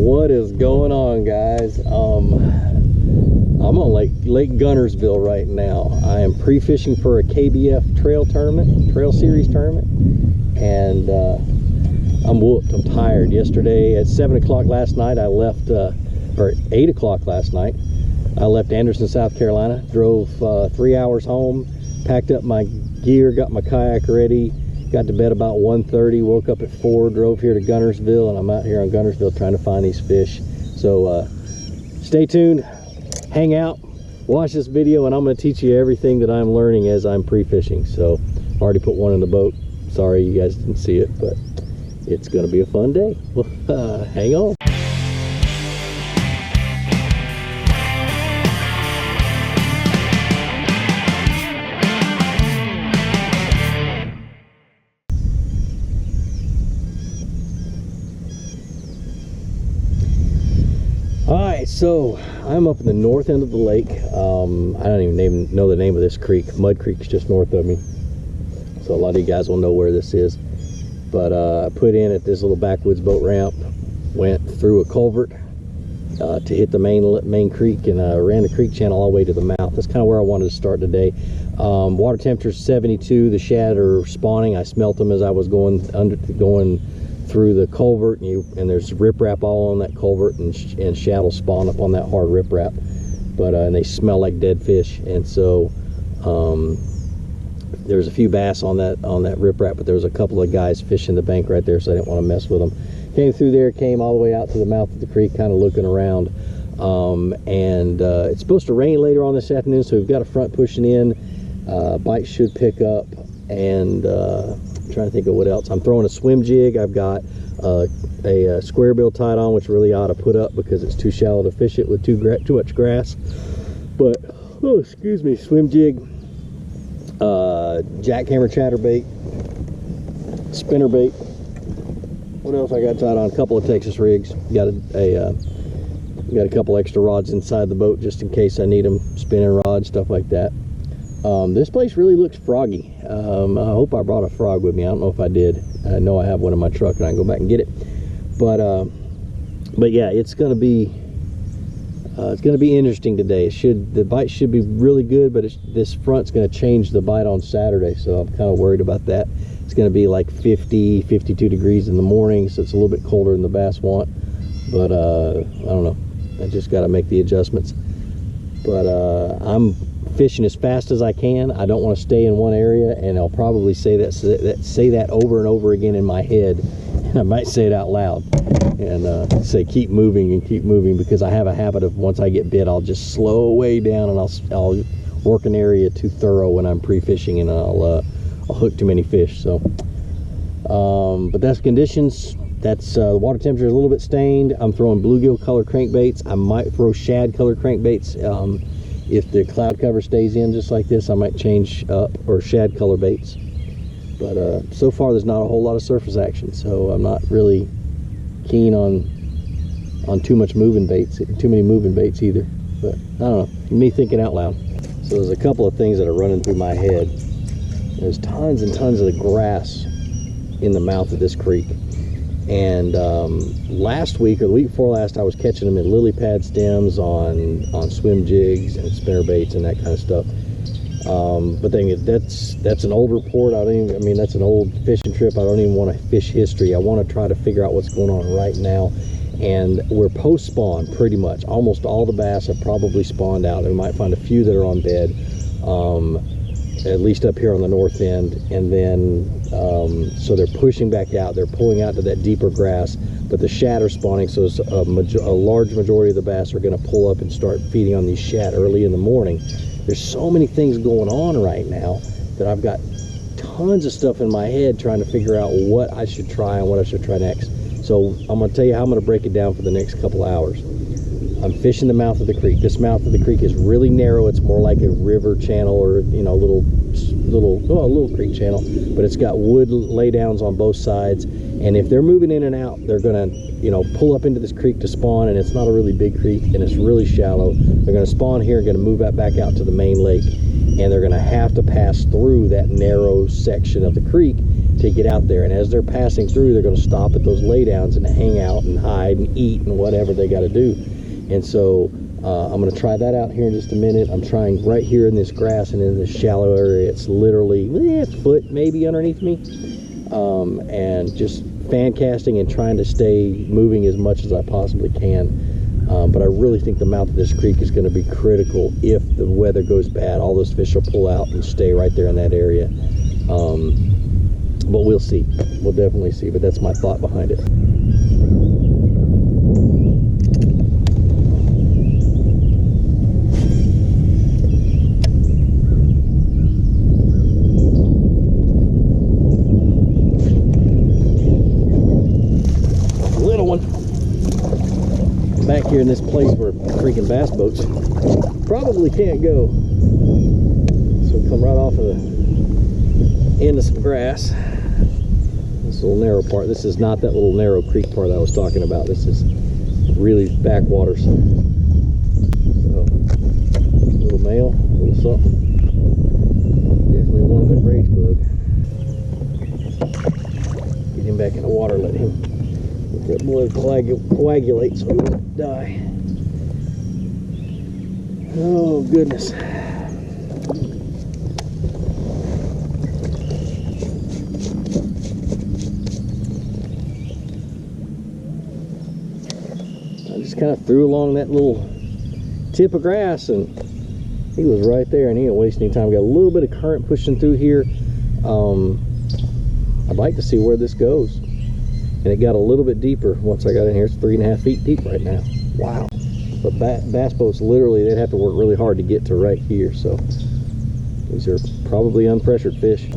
What is going on, guys? I'm on Lake Guntersville right now. I am pre-fishing for a KBF trail series tournament, and I'm whooped. I'm tired. Yesterday at 7 o'clock last night I left, or 8 o'clock last night I left Anderson, South Carolina, drove 3 hours home, packed up my gear, got my kayak ready, got to bed about 1:30, woke up at 4, drove here to Guntersville, and I'm out here on Guntersville trying to find these fish. So stay tuned, hang out, watch this video, and I'm going to teach you everything that I'm learning as I'm pre-fishing. So I already put one in the boat. Sorry you guys didn't see it, but it's going to be a fun day. Hang on. So I'm up in the north end of the lake. I don't even know the name of this creek. Mud Creek's just north of me, so a lot of you guys will know where this is. But I put in at this little backwoods boat ramp, went through a culvert to hit the main creek, and ran the creek channel all the way to the mouth. That's kind of where I wanted to start today. Water temperature is 72. The shad are spawning. I smelt them as I was going through the culvert, and there's riprap all on that culvert, and shad will spawn up on that hard riprap, but and they smell like dead fish. And so there's a few bass on that riprap, but there was a couple of guys fishing the bank right there, so I didn't want to mess with them. Came through there, came all the way out to the mouth of the creek, kind of looking around, and it's supposed to rain later on this afternoon, so we've got a front pushing in. Bite should pick up, and I'm trying to think of what else. I'm throwing a swim jig. I've got a square bill tied on, which really ought to put up because it's too shallow to fish it with too much grass. But oh, excuse me, swim jig, jackhammer chatterbait, spinnerbait. What else I got tied on? A couple of Texas rigs. Got a couple extra rods inside the boat just in case I need them, spinning rods, stuff like that. This place really looks froggy. I hope I brought a frog with me. I don't know if I did. I know I have one in my truck, and I can go back and get it. But yeah, it's gonna be interesting today. The bite should be really good, but this front's gonna change the bite on Saturday, so I'm kind of worried about that. It's gonna be like 50, 52 degrees in the morning, so it's a little bit colder than the bass want. But I don't know. I just got to make the adjustments. But I'm fishing as fast as I can. I don't want to stay in one area, and I'll probably say that over and over again in my head, and I might say it out loud, and say keep moving and keep moving, because I have a habit of, once I get bit, I'll just slow way down, and I'll work an area too thorough when I'm pre-fishing, and I'll hook too many fish. So but that's conditions. That's the water temperature is a little bit stained. I'm throwing bluegill color crankbaits. I might throw shad color crankbaits. If the cloud cover stays in just like this, I might change up or shad color baits. But so far there's not a whole lot of surface action, so I'm not really keen on too many moving baits either. But I don't know, me thinking out loud. So there's a couple of things that are running through my head. There's tons and tons of grass in the mouth of this creek, and last week or the week before last, I was catching them in lily pad stems on swim jigs and spinner baits and that kind of stuff. But that's an old report. That's an old fishing trip. I don't even want to fish history. I want to try to figure out what's going on right now. And we're post spawn pretty much. Almost all the bass have probably spawned out. We might find a few that are on bed, at least up here on the north end, and then so they're pushing back out. They're pulling out to that deeper grass, but the shad are spawning, so a large majority of the bass are going to pull up and start feeding on these shad early in the morning. There's so many things going on right now that I've got tons of stuff in my head trying to figure out what I should try and what I should try next. So I'm going to tell you how I'm going to break it down for the next couple hours. I'm fishing the mouth of the creek. This mouth of the creek is really narrow. It's more like a river channel, or little creek channel, but it's got wood laydowns on both sides. And if they're moving in and out, they're gonna pull up into this creek to spawn, and it's not a really big creek and it's really shallow. They're gonna spawn here and gonna move back out to the main lake, and they're gonna have to pass through that narrow section of the creek to get out there. And as they're passing through, they're going to stop at those laydowns and hang out and hide and eat and whatever they got to do. And so I'm going to try that out here in just a minute. I'm trying right here in this grass and in this shallow area. It's literally a foot maybe underneath me, and just fan casting and trying to stay moving as much as I possibly can. But I really think the mouth of this creek is going to be critical. If the weather goes bad, all those fish will pull out and stay right there in that area. But we'll see. We'll definitely see. But that's my thought behind it. Little one. Back here in this place where freaking bass boats probably can't go. So come right off of the end of some grass. This little narrow part. This is not that little narrow creek part I was talking about. This is really backwaters. So, little male, little something. Definitely one of the rage bug. Get him back in the water, let him let that blood coagulate so he won't die. Oh goodness. Kind of threw along that little tip of grass and he was right there, and he didn't waste any time. We got a little bit of current pushing through here. I'd like to see where this goes, and it got a little bit deeper once I got in here. It's 3.5 feet deep right now. Wow. But bass boats, literally, they'd have to work really hard to get to right here. So these are probably unpressured fish.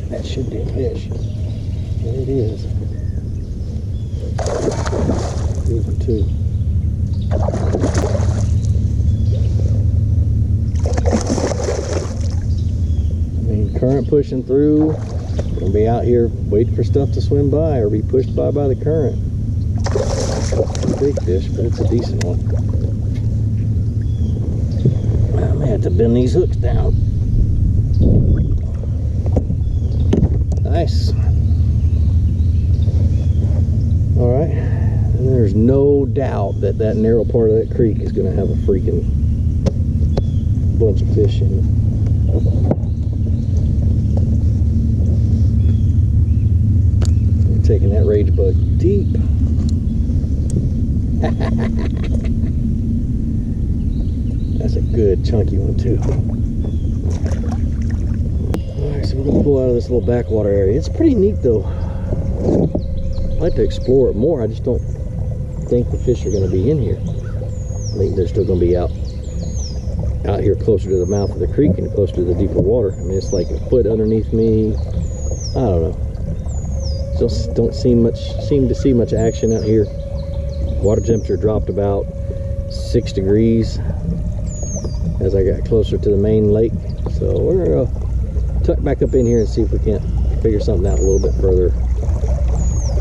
That should be a fish. And it is. These are two. I mean, current pushing through. We're gonna be out here waiting for stuff to swim by or be pushed by the current. It's a big fish, but it's a decent one. I may have to bend these hooks down. Nice. All right, and there's no doubt that that narrow part of that creek is going to have a freaking bunch of fish in it. We're taking that rage bug deep. That's a good chunky one too. So we're going to pull out of this little backwater area. It's pretty neat though. I'd like to explore it more. I just don't think the fish are going to be in here. I think they're still going to be out here closer to the mouth of the creek and closer to the deeper water. I mean, it's like a foot underneath me. I don't know. Just don't seem to see much action out here. Water temperature dropped about 6 degrees as I got closer to the main lake. So we're going to tuck back up in here and see if we can't figure something out a little bit further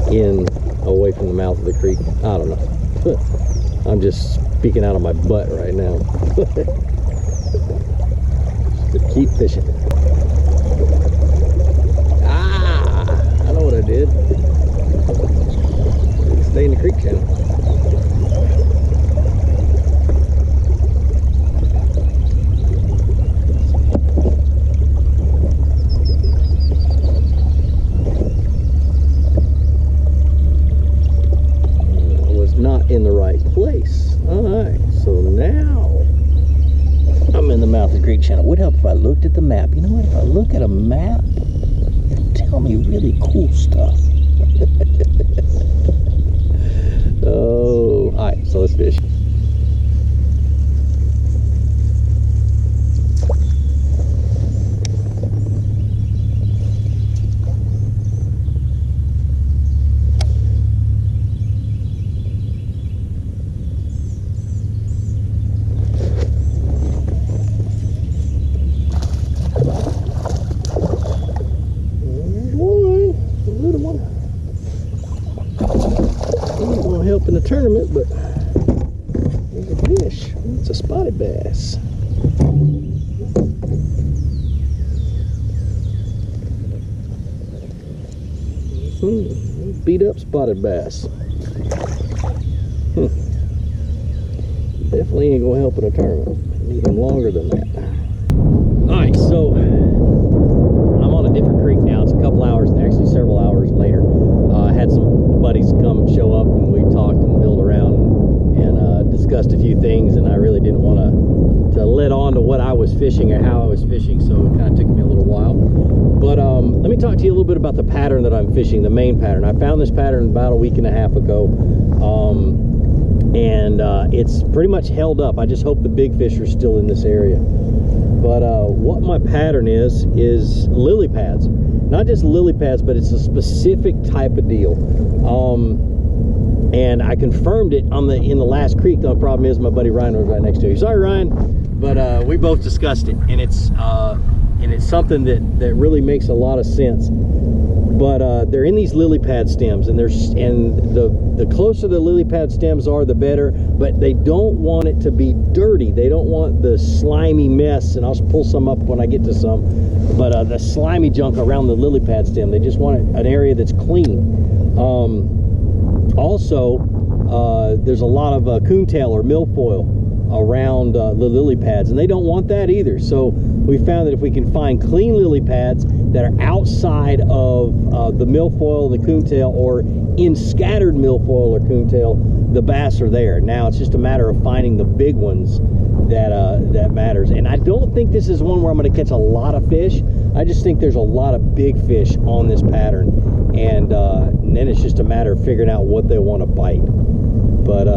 in, away from the mouth of the creek. I don't know. I'm just speaking out of my butt right now. Just keep fishing. I know what I did. Stay in the creek channel. In the right place. Alright, so now I'm in the mouth of the creek channel. Would help if I looked at the map. You know what? If I look at a map, it'll tell me really cool stuff. Oh, alright, so let's fish. but there's a fish. It's a spotted bass. Beat up spotted bass. Definitely ain't gonna help in a tournament. Need him longer than that. Alright, so I'm on a different creek now. It's a couple hours, actually several hours later. I had some buddies come show up and we talked and milled around and discussed a few things, and I really didn't want to let on to what I was fishing or how I was fishing, so it kind of took me a little while. But let me talk to you a little bit about the pattern that I'm fishing, the main pattern. I found this pattern about a week and a half ago, and it's pretty much held up. I just hope the big fish are still in this area. But what my pattern is lily pads. Not just lily pads, but it's a specific type of deal. And I confirmed it in the last creek. The problem is my buddy Ryan was right next to you. Sorry, Ryan, but we both discussed it, and it's something that really makes a lot of sense. But they're in these lily pad stems, and the closer the lily pad stems are, the better. But they don't want it to be dirty. They don't want the slimy mess, and I'll pull some up when I get to some. But the slimy junk around the lily pad stem, they just want an area that's clean. Also, there's a lot of coontail or milfoil around the lily pads, and they don't want that either. So we found that if we can find clean lily pads that are outside of the milfoil, the coontail, or in scattered milfoil or coontail, the bass are there. Now it's just a matter of finding the big ones that matters. And I don't think this is one where I'm going to catch a lot of fish. I just think there's a lot of big fish on this pattern, and then it's just a matter of figuring out what they want to bite. But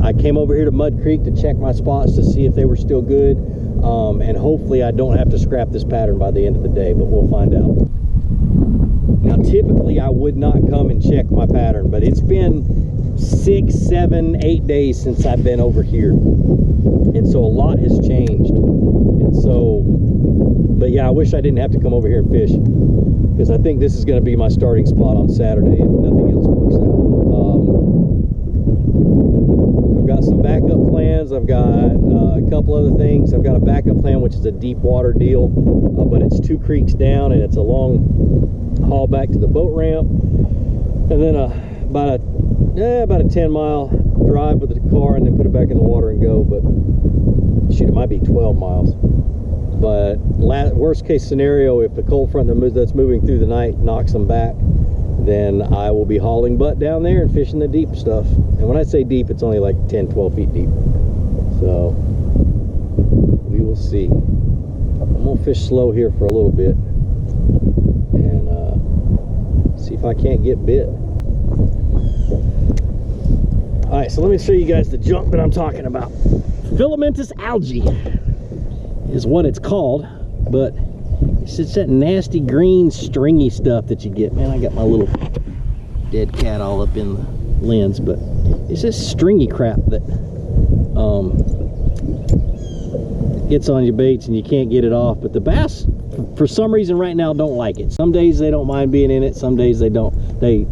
I came over here to Mud Creek to check my spots to see if they were still good, and hopefully I don't have to scrap this pattern by the end of the day, but we'll find out. Now typically I would not come and check my pattern, but it's been 6, 7, 8 days since I've been over here, and so a lot has changed. And so, but yeah, I wish I didn't have to come over here and fish, because I think this is going to be my starting spot on Saturday if nothing else works out. I've got some backup plans. I've got a couple other things. I've got a backup plan, which is a deep water deal, but it's 2 creeks down, and it's a long haul back to the boat ramp, and then about a 10-mile drive with the car, and then put it back in the water and go. But shoot, it might be 12 miles. But worst case scenario, if the cold front that's moving through the night knocks them back, then I will be hauling butt down there and fishing the deep stuff. And when I say deep, it's only like 10-12 feet deep. So we will see. I'm gonna fish slow here for a little bit and see if I can't get bit. All right, so let me show you guys the junk that I'm talking about. Filamentous algae is what it's called, but it's just that nasty green stringy stuff that you get. Man, I got my little dead cat all up in the lens, but it's just stringy crap that gets on your baits and you can't get it off. But the bass, for some reason right now, don't like it. Some days they don't mind being in it, some days they don't. They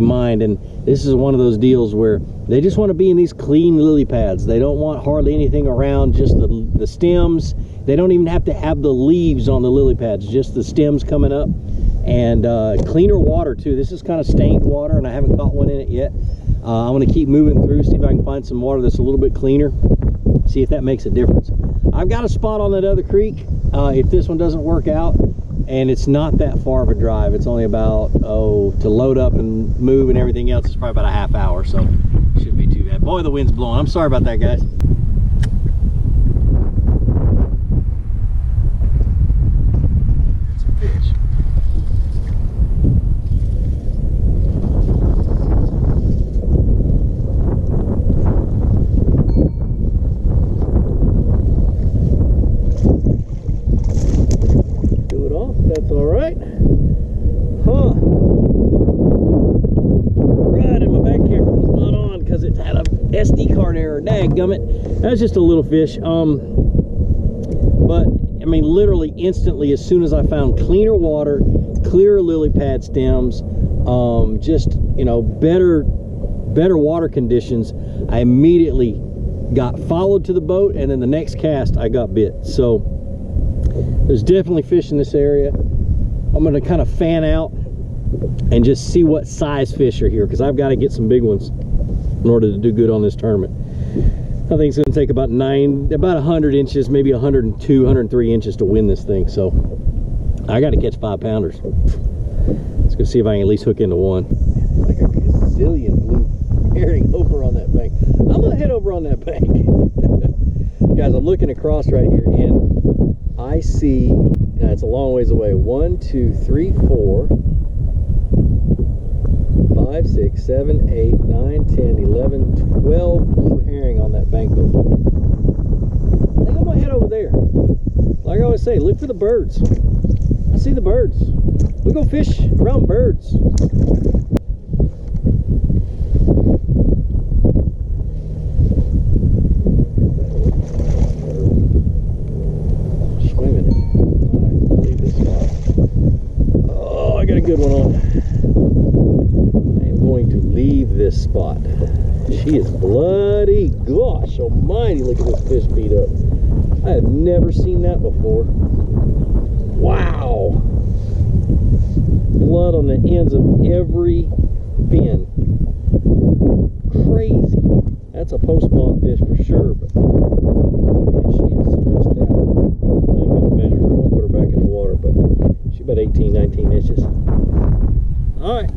mind, and this is one of those deals where they just want to be in these clean lily pads. They don't want hardly anything around, just the stems. They don't even have to have the leaves on the lily pads, just the stems coming up. And cleaner water too. This is kind of stained water, and I haven't caught one in it yet. I'm going to keep moving through, see if I can find some water that's a little bit cleaner, see if that makes a difference. I've got a spot on that other creek if this one doesn't work out, and it's not that far of a drive. It's only about, to load up and move and everything else, it's probably about a half hour, so it shouldn't be too bad. Boy, the wind's blowing. I'm sorry about that, guys. That's a fish. Do it off, that's all right. Huh. Right, and my back camera was not on because it had a SD card error. Dadgummit. That's just a little fish. But I mean, literally instantly, as soon as I found cleaner water, clearer lily pad stems, just, you know, better better water conditions, I immediately got followed to the boat, and then the next cast I got bit. So there's definitely fish in this area. I'm going to kind of fan out and just see what size fish are here, because I've got to get some big ones in order to do good on this tournament. I think it's going to take about 100 inches, maybe 102, 103 inches to win this thing. So I got to catch 5-pounders. Let's go see if I can at least hook into one. Like a gazillion blue herring over on that bank. I'm going to head over on that bank. Guys, I'm looking across right here, and I see, and it's a long ways away, 1, 2, 3, 4, 5, 6, 7, 8, 9, 10, 11, 12 blue herring on that bank over there. I think I'm gonna head over there. Like I always say, look for the birds. I see the birds. We go fish around birds. Swimming it. All right, leave this spot. Oh, I got a good one on. Going to leave this spot. She is bloody. Gosh almighty, look at this fish beat up. I have never seen that before. Wow. Blood on the ends of every fin. Crazy. That's a post-spawn fish for sure, but man, she is stressed out. I'm going to measure her. I won't put her back in the water, but she's about 18, 19 inches. All right.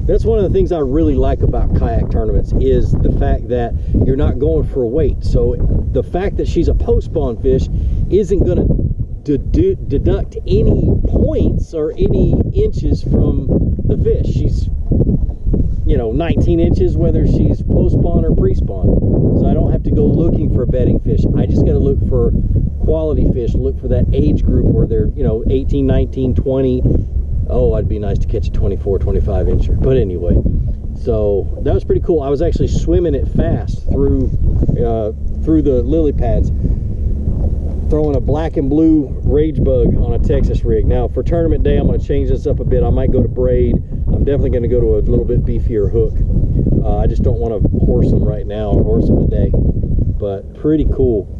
That's one of the things I really like about kayak tournaments, is the fact that you're not going for a weight. So the fact that she's a post-spawn fish isn't going to deduct any points or any inches from the fish. She's, you know, 19 inches whether she's post-spawn or pre-spawn. So I don't have to go looking for bedding fish. I just got to look for quality fish, look for that age group where they're, you know, 18, 19, 20. Oh, it'd be nice to catch a 24, 25 incher. But anyway, so that was pretty cool. I was actually swimming it fast through the lily pads, throwing a black and blue rage bug on a Texas rig. Now for tournament day, I'm going to change this up a bit. I might go to braid. I'm definitely going to go to a little bit beefier hook. I just don't want to horse them right now, or horse them today. But pretty cool.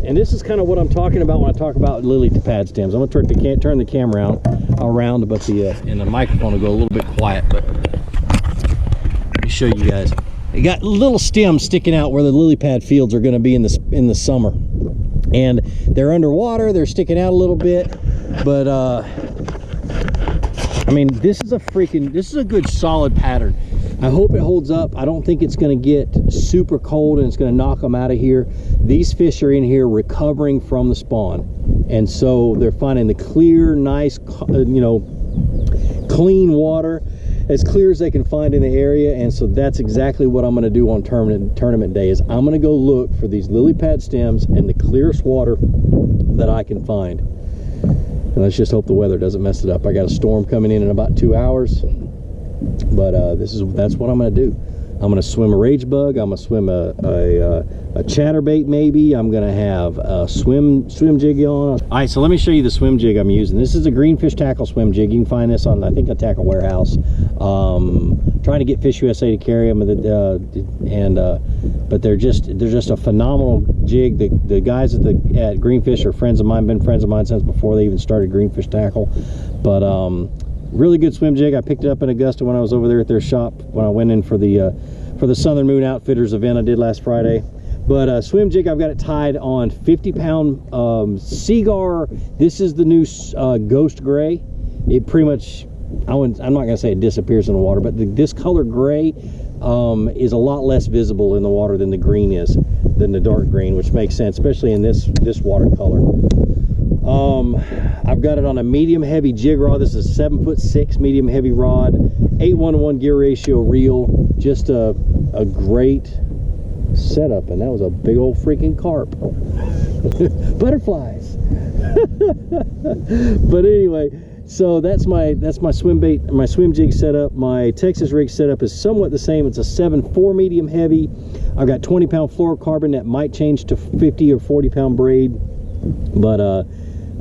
And this is kind of what I'm talking about when I talk about lily pad stems. I'm going to turn the camera around, but and the microphone will go a little bit quiet. But let me show you guys. It got little stems sticking out where the lily pad fields are going to be in the summer, and they're underwater. They're sticking out a little bit, but I mean, this is a good solid pattern. I hope it holds up. I don't think it's going to get super cold and it's going to knock them out of here. These fish are in here recovering from the spawn, and so they're finding the clear, nice, you know, clean water, as clear as they can find in the area. And so that's exactly what I'm going to do on tournament day. Is I'm going to go look for these lily pad stems and the clearest water that I can find. And let's just hope the weather doesn't mess it up. I got a storm coming in about 2 hours. But that's what I'm going to do. I'm going to swim a rage bug. I'm going to swim a chatterbait maybe. I'm going to have a swim jig on. All right, so let me show you the swim jig I'm using. This is a greenfish tackle swim jig. You can find this on, I think, a Tackle Warehouse. Trying to get Fish USA to carry them, but they're just a phenomenal jig. The guys at Greenfish are friends of mine. Been friends of mine since before they even started Greenfish Tackle. But really good swim jig. I picked it up in Augusta when I was over there at their shop when I went in for the Southern Moon Outfitters event I did last Friday. But swim jig, I've got it tied on 50-pound Seagar. This is the new Ghost Gray. It pretty much, I'm not gonna say it disappears in the water, but this color gray is a lot less visible in the water than the green is, than the dark green, which makes sense, especially in this watercolor. I've got it on a medium heavy jig rod. This is a 7'6" medium heavy rod, 8:1 gear ratio reel. Just a great setup, and that was a big old freaking carp. Butterflies. But anyway, so that's my swim bait, my swim jig setup. My Texas rig setup is somewhat the same. It's a 7.4 medium heavy. I've got 20-pound fluorocarbon that might change to 50 or 40-pound braid, but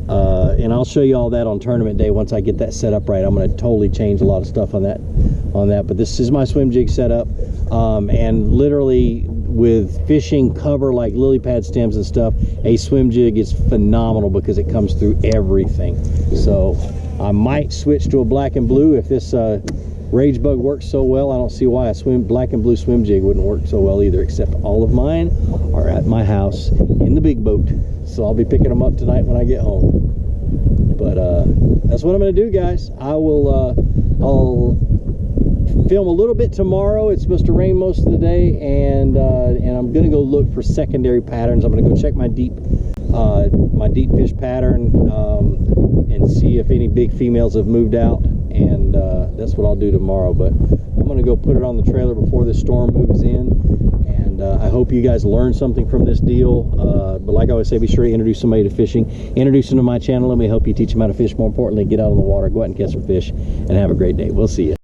And I'll show you all that on tournament day once I get that set up right. I'm going to totally change a lot of stuff on that. But this is my swim jig setup, and literally with fishing cover like lily pad stems and stuff, a swim jig is phenomenal because it comes through everything. So I might switch to a black and blue if this Rage Bug works so well. I don't see why a black and blue swim jig wouldn't work so well either, except all of mine are at my house in the big boat. So I'll be picking them up tonight when I get home. But that's what I'm going to do, guys. I'll film a little bit tomorrow. It's supposed to rain most of the day, and I'm going to go look for secondary patterns. I'm going to go check my deep fish pattern and see if any big females have moved out, and that's what I'll do tomorrow. But I'm going to go put it on the trailer before this storm moves in, and I hope you guys learned something from this deal. But like I always say, be sure to introduce somebody to fishing, introduce them to my channel. Let me help you teach them how to fish. More importantly, get out on the water, go out and catch some fish, and have a great day. We'll see you.